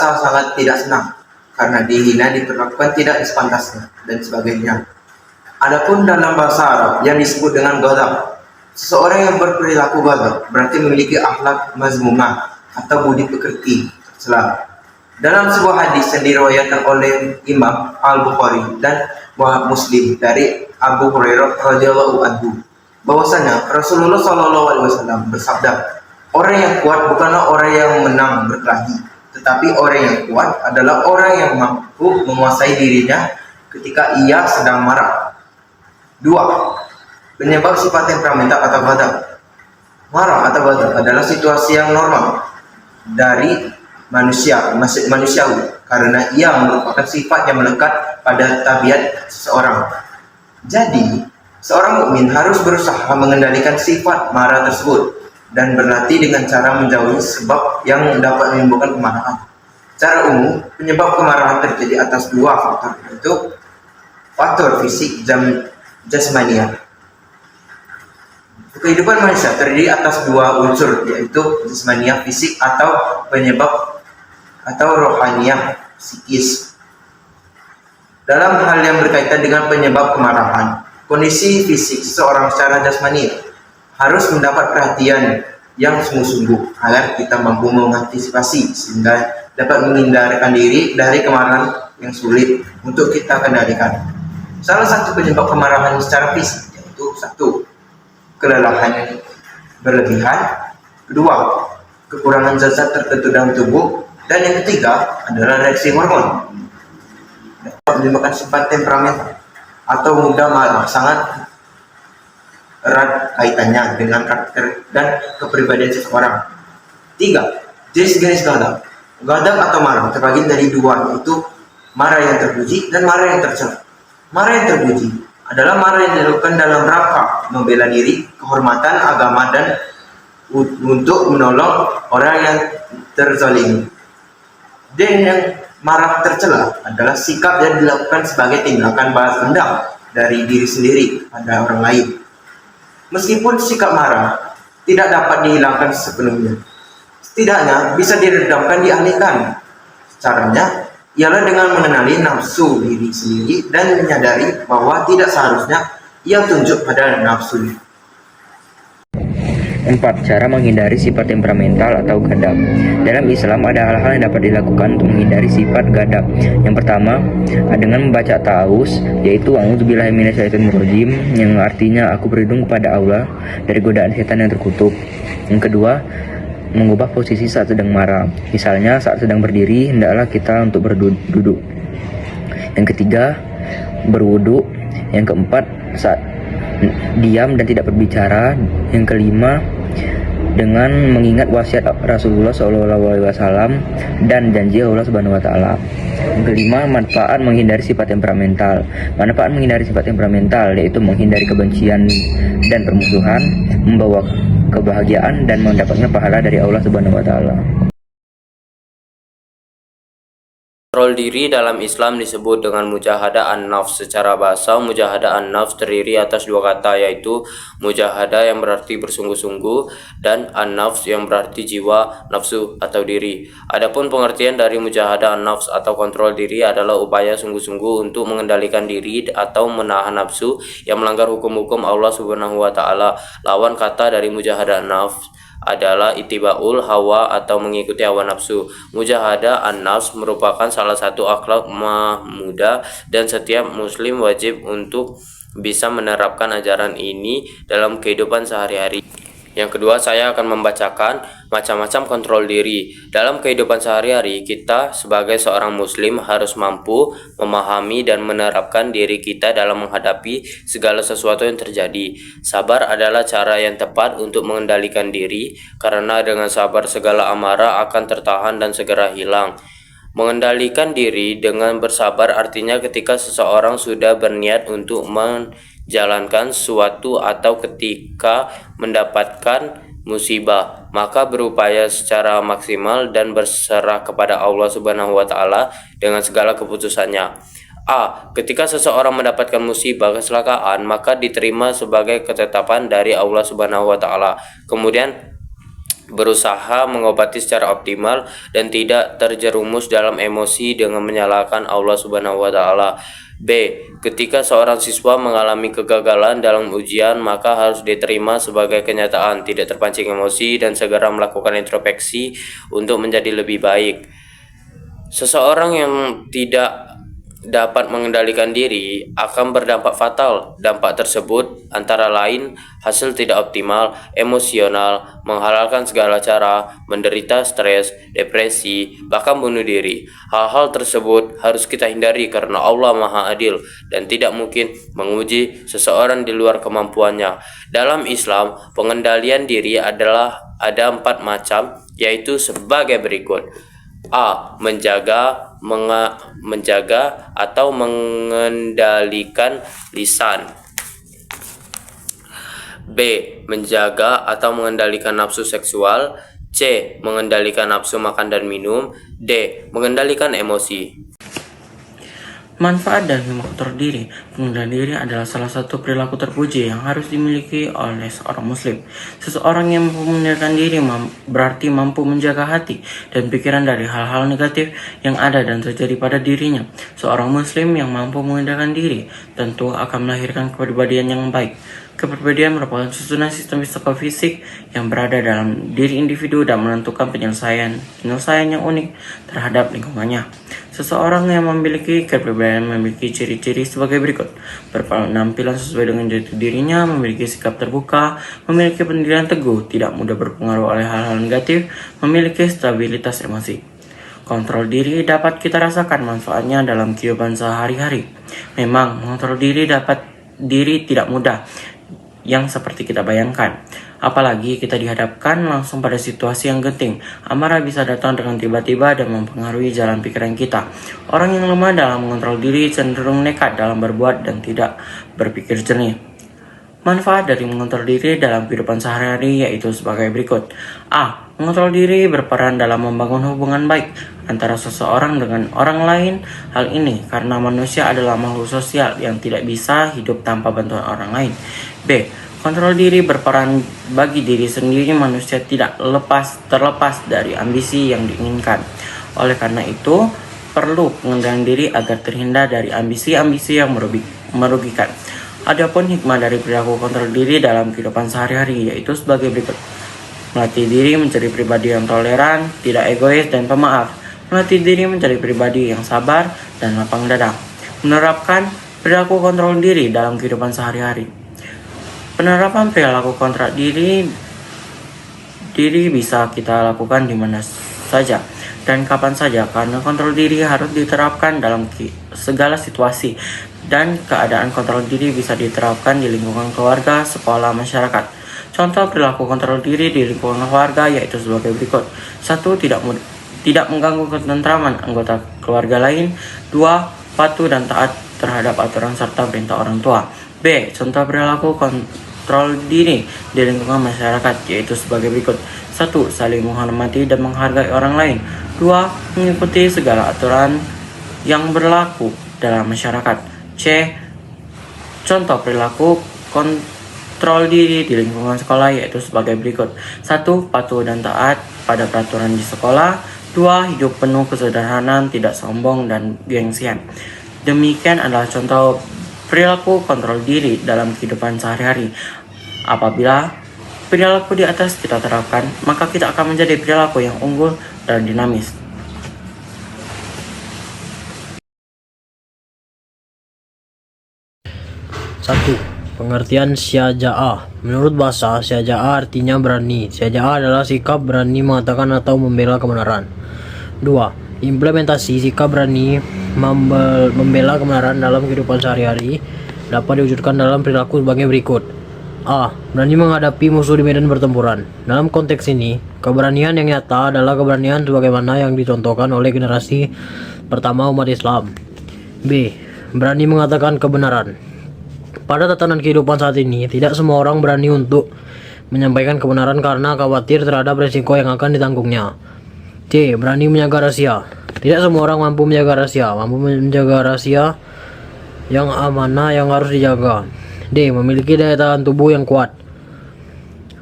merasa sangat tidak senang karena dihina, diperlakukan tidak sepantasnya, dan sebagainya. Adapun dalam bahasa Arab yang disebut dengan ghadab, seseorang yang berperilaku ghadab berarti memiliki akhlak mazmumah atau budi pekerti tercela. Dalam sebuah hadis yang diriwayatkan oleh Imam Al-Bukhari dan Muslim dari Abu Hurairah radhiyallahu anhu, bahwasanya Rasulullah Shallallahu alaihi wasallam bersabda, orang yang kuat bukanlah orang yang menang berkelahi, tetapi orang yang kuat adalah orang yang mampu menguasai dirinya ketika ia sedang marah. 2. Penyebab sifat temperamental atau ghadab. Marah atau ghadab adalah situasi yang normal dari manusiawi karena ia merupakan sifat yang melekat pada tabiat seseorang. Jadi, seorang mukmin harus berusaha mengendalikan sifat marah tersebut dan berlatih dengan cara menjauhi sebab yang dapat menimbulkan kemarahan. Secara umum, penyebab kemarahan terjadi atas dua faktor, yaitu faktor fisik jasmania. Kehidupan manusia terdiri atas dua unsur, yaitu jasmania fisik atau penyebab atau rohaniah psikis. Dalam hal yang berkaitan dengan penyebab kemarahan, kondisi fisik seseorang secara jasmani harus mendapat perhatian yang sungguh-sungguh agar kita mampu mengantisipasi sehingga dapat menghindarkan diri dari kemarahan yang sulit untuk kita kendalikan. Salah satu penyebab kemarahan secara fisik yaitu 1. Kelelahan berlebihan, 2. Kekurangan zat tertentu dalam tubuh, dan yang ketiga adalah reaksi hormon. Menimbulkan sifat temperamental atau mudah marah sangat erat kaitannya dengan karakter dan kepribadian seseorang. 3. Jenis-jenis ghadab. Ghadab atau marah terbagi dari dua, yaitu marah yang terpuji dan marah yang tercela. Marah yang terpuji adalah marah yang dilakukan dalam rangka membela diri, kehormatan agama, dan untuk menolong orang yang terzalimi. Dan yang marah tercela adalah sikap yang dilakukan sebagai tindakan balas dendam dari diri sendiri pada orang lain. Meskipun sikap marah tidak dapat dihilangkan sepenuhnya, setidaknya bisa diredamkan, dialihkan. Caranya ialah dengan mengenali nafsu diri sendiri dan menyadari bahwa tidak seharusnya ia tunjuk pada nafsu. 4. Cara menghindari sifat temperamental atau ghadab. Dalam Islam ada hal-hal yang dapat dilakukan untuk menghindari sifat ghadab. Yang pertama, dengan membaca ta'awuz, yaitu a'udzubillahi minasyaitonirrajim, yang artinya aku berlindung kepada Allah dari godaan setan yang terkutuk. Yang kedua, mengubah posisi saat sedang marah. Misalnya saat sedang berdiri, hendaklah kita untuk berduduk. Yang ketiga, berwudu. Yang keempat, saat diam dan tidak berbicara. Yang kelima, dengan mengingat wasiat Rasulullah SAW dan janji Allah Subhanahu Wa Taala. Yang kelima, manfaat menghindari sifat temperamental. Manfaat menghindari sifat temperamental yaitu menghindari kebencian dan permusuhan, membawa kebahagiaan dan mendapatkan pahala dari Allah Subhanahu Wa Taala. Kontrol diri dalam Islam disebut dengan mujahadah an-nafs. Secara bahasa, mujahadah an-nafs terdiri atas dua kata, yaitu mujahadah yang berarti bersungguh-sungguh dan an-nafs yang berarti jiwa, nafsu atau diri. Adapun pengertian dari mujahadah an-nafs atau kontrol diri adalah upaya sungguh-sungguh untuk mengendalikan diri atau menahan nafsu yang melanggar hukum-hukum Allah Subhanahu wa taala. Lawan kata dari mujahadah an-nafs adalah ittibaul hawa atau mengikuti hawa nafsu. Mujahadah an-nafs merupakan salah satu akhlak mahmudah dan setiap muslim wajib untuk bisa menerapkan ajaran ini dalam kehidupan sehari-hari. Yang kedua, saya akan membacakan macam-macam kontrol diri. Dalam kehidupan sehari-hari, kita sebagai seorang muslim harus mampu memahami dan menerapkan diri kita dalam menghadapi segala sesuatu yang terjadi. Sabar adalah cara yang tepat untuk mengendalikan diri, karena dengan sabar segala amarah akan tertahan dan segera hilang. Mengendalikan diri dengan bersabar artinya ketika seseorang sudah berniat untuk menjalankan sesuatu atau ketika mendapatkan musibah, maka berupaya secara maksimal dan berserah kepada Allah Subhanahu wa taala dengan segala keputusannya. Ketika seseorang mendapatkan musibah kecelakaan, maka diterima sebagai ketetapan dari Allah Subhanahu wa taala. Kemudian berusaha mengobati secara optimal dan tidak terjerumus dalam emosi dengan menyalahkan Allah Subhanahu wa taala. B. Ketika seorang siswa mengalami kegagalan dalam ujian, maka harus diterima sebagai kenyataan, tidak terpancing emosi dan segera melakukan introspeksi untuk menjadi lebih baik. Seseorang yang tidak dapat mengendalikan diri akan berdampak fatal. Dampak tersebut antara lain hasil tidak optimal, emosional, menghalalkan segala cara, menderita stres, depresi, bahkan bunuh diri. Hal-hal tersebut harus kita hindari karena Allah Maha Adil dan tidak mungkin menguji seseorang di luar kemampuannya. Dalam Islam, pengendalian diri adalah ada 4 macam, yaitu sebagai berikut. A. Menjaga atau mengendalikan lisan. B. Menjaga atau mengendalikan nafsu seksual. C. Mengendalikan nafsu makan dan minum. D. Mengendalikan emosi. Manfaat dari mengatur diri. Pengendalian diri adalah salah satu perilaku terpuji yang harus dimiliki oleh seorang muslim. Seseorang yang mampu mengendalikan diri berarti mampu menjaga hati dan pikiran dari hal-hal negatif yang ada dan terjadi pada dirinya. Seorang muslim yang mampu mengendalikan diri tentu akan melahirkan kepribadian yang baik. Kepribadian merupakan susunan sistem psikofisik yang berada dalam diri individu dan menentukan penyelesaian yang unik terhadap lingkungannya. Seseorang yang memiliki kepribadian memiliki ciri-ciri sebagai berikut: berpenampilan sesuai dengan jati dirinya, memiliki sikap terbuka, memiliki pendirian teguh, tidak mudah berpengaruh oleh hal-hal negatif, memiliki stabilitas emosi. Kontrol diri dapat kita rasakan manfaatnya dalam kehidupan sehari-hari. Memang mengontrol diri tidak mudah yang seperti kita bayangkan. Apalagi kita dihadapkan langsung pada situasi yang genting. Amarah bisa datang dengan tiba-tiba dan mempengaruhi jalan pikiran kita. Orang yang lemah dalam mengontrol diri cenderung nekat dalam berbuat dan tidak berpikir jernih. Manfaat dari mengontrol diri dalam kehidupan sehari-hari yaitu sebagai berikut. A. Mengontrol diri berperan dalam membangun hubungan baik antara seseorang dengan orang lain. Hal ini karena manusia adalah makhluk sosial yang tidak bisa hidup tanpa bantuan orang lain. B. Kontrol diri berperan bagi diri sendiri. Manusia tidak terlepas dari ambisi yang diinginkan. Oleh karena itu, perlu pengendalian diri agar terhindar dari ambisi-ambisi yang merugikan. Adapun hikmah dari perilaku kontrol diri dalam kehidupan sehari-hari yaitu sebagai berikut. Melatih diri menjadi pribadi yang toleran, tidak egois dan pemaaf. Melatih diri menjadi pribadi yang sabar dan lapang dada. Menerapkan perilaku kontrol diri dalam kehidupan sehari-hari. Penerapan perilaku kontrol diri bisa kita lakukan di mana saja dan kapan saja, karena kontrol diri harus diterapkan dalam segala situasi, dan keadaan kontrol diri bisa diterapkan di lingkungan keluarga, sekolah, masyarakat. Contoh perilaku kontrol diri di lingkungan keluarga yaitu sebagai berikut. 1. Tidak mengganggu ketentraman anggota keluarga lain. 2. Patuh dan taat terhadap aturan serta perintah orang tua. B. Contoh perilaku kontrol diri di lingkungan masyarakat yaitu sebagai berikut. 1. Saling menghormati dan menghargai orang lain. 2. Mengikuti segala aturan yang berlaku dalam masyarakat. C. Contoh perilaku kontrol diri di lingkungan sekolah yaitu sebagai berikut. 1. Patuh dan taat pada peraturan di sekolah. 2. Hidup penuh kesederhanaan, tidak sombong dan gengsian. Demikian adalah contoh perilaku kontrol diri dalam kehidupan sehari-hari. Apabila perilaku di atas kita terapkan, maka kita akan menjadi perilaku yang unggul dan dinamis. Satu. Pengertian syaja'ah. Menurut bahasa, syaja'ah artinya berani. Syaja'ah adalah sikap berani mengatakan atau membela kebenaran. 2. Implementasi sikap berani membela kebenaran dalam kehidupan sehari-hari dapat diwujudkan dalam perilaku sebagai berikut. A. Berani menghadapi musuh di medan pertempuran. Dalam konteks ini, keberanian yang nyata adalah keberanian sebagaimana yang dicontohkan oleh generasi pertama umat Islam. B. Berani mengatakan kebenaran. Pada tatanan kehidupan saat ini, tidak semua orang berani untuk menyampaikan kebenaran karena khawatir terhadap resiko yang akan ditanggungnya. C. Berani menjaga rahasia. Tidak semua orang mampu menjaga rahasia yang amanah yang harus dijaga. D. Memiliki daya tahan tubuh yang kuat.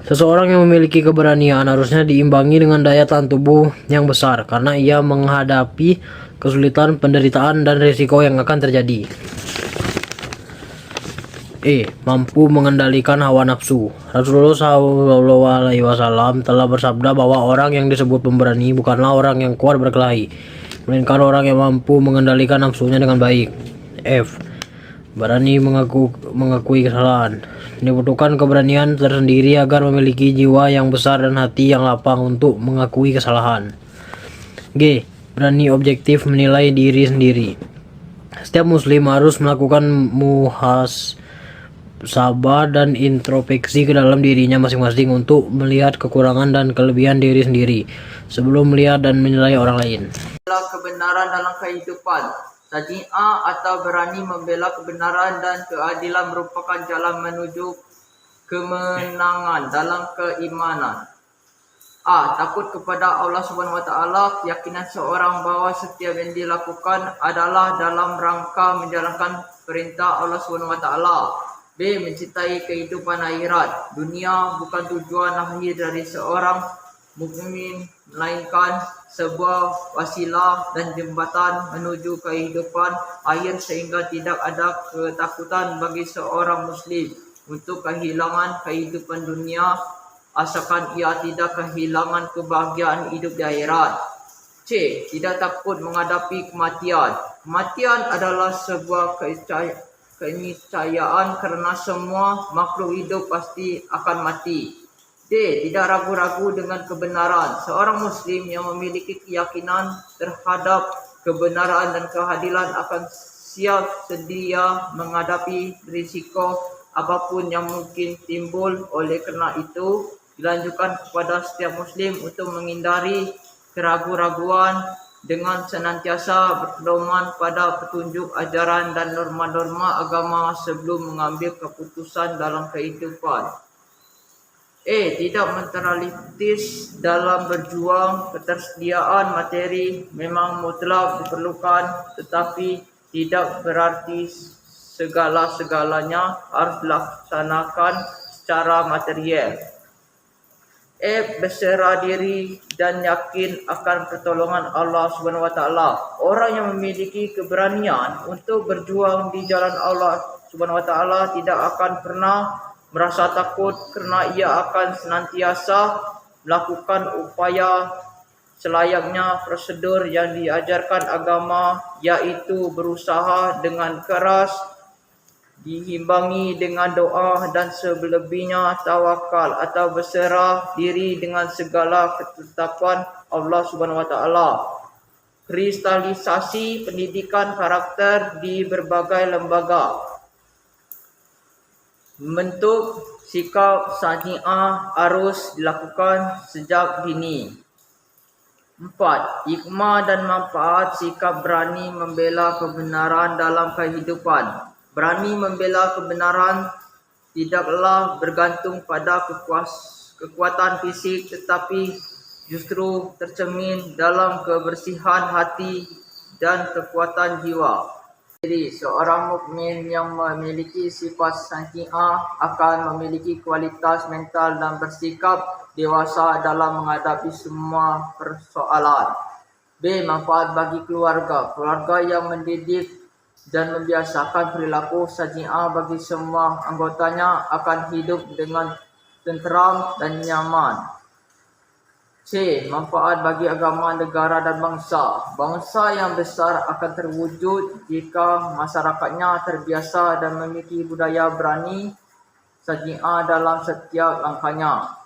Seseorang yang memiliki keberanian harusnya diimbangi dengan daya tahan tubuh yang besar karena ia menghadapi kesulitan, penderitaan, dan risiko yang akan terjadi. Mampu mengendalikan hawa nafsu. Rasulullah SAW telah bersabda bahwa orang yang disebut pemberani bukanlah orang yang kuat berkelahi, melainkan orang yang mampu mengendalikan nafsunya dengan baik. Berani mengakui kesalahan. Dibutuhkan keberanian tersendiri agar memiliki jiwa yang besar dan hati yang lapang untuk mengakui kesalahan. Berani objektif menilai diri sendiri. Setiap muslim harus melakukan muhasabah dan introspeksi ke dalam dirinya masing-masing untuk melihat kekurangan dan kelebihan diri sendiri sebelum melihat dan menilai orang lain. Membela kebenaran dalam kehidupan. Syaja'ah atau berani membela kebenaran dan keadilan merupakan jalan menuju kemenangan dalam keimanan. Takut kepada Allah Subhanahu wa taala, keyakinan seorang bahwa setiap yang dilakukan adalah dalam rangka menjalankan perintah Allah Subhanahu wa taala. Mencintai kehidupan akhirat. Dunia bukan tujuan akhir dari seorang mukmin, melainkan sebuah wasilah dan jembatan menuju kehidupan akhir, sehingga tidak ada ketakutan bagi seorang muslim untuk kehilangan kehidupan dunia asalkan ia tidak kehilangan kebahagiaan hidup di akhirat. Tidak takut menghadapi kematian. Kematian adalah sebuah keniscayaan karena semua makhluk hidup pasti akan mati. Tidak ragu-ragu dengan kebenaran. Seorang muslim yang memiliki keyakinan terhadap kebenaran dan keadilan akan siap sedia menghadapi risiko apapun yang mungkin timbul. Oleh kerana itu, dilanjutkan kepada setiap muslim untuk menghindari keraguan-raguan dengan senantiasa berpedoman pada petunjuk ajaran dan norma-norma agama sebelum mengambil keputusan dalam kehidupan. Tidak mentalitis dalam berjuang. Ketersediaan materi memang mutlak diperlukan, tetapi tidak berarti segala-segalanya harus dilaksanakan secara material. Berserah diri dan yakin akan pertolongan Allah Subhanahu wa taala. Orang yang memiliki keberanian untuk berjuang di jalan Allah Subhanahu wa taala tidak akan pernah merasa takut kerana ia akan senantiasa melakukan upaya selayaknya prosedur yang diajarkan agama, yaitu berusaha dengan keras, diimbangi dengan doa, dan selebihnya tawakal atau berserah diri dengan segala ketetapan Allah Subhanahu wa taala. Kristalisasi pendidikan karakter di berbagai lembaga. Bentuk sikap syaja'ah harus dilakukan sejak dini. 4. Hikmah dan manfaat sikap berani membela kebenaran dalam kehidupan. Berani membela kebenaran tidaklah bergantung pada kekuatan fisik, tetapi justru tercermin dalam kebersihan hati dan kekuatan jiwa. Jadi, seorang mukmin yang memiliki sifat syaja'ah akan memiliki kualitas mental dan bersikap dewasa dalam menghadapi semua persoalan. Manfaat bagi keluarga. Keluarga yang mendidik dan membiasakan perilaku syaja'ah bagi semua anggotanya akan hidup dengan tenteram dan nyaman. Manfaat bagi agama, negara dan bangsa. Bangsa yang besar akan terwujud jika masyarakatnya terbiasa dan memiliki budaya berani syaja'ah dalam setiap langkahnya.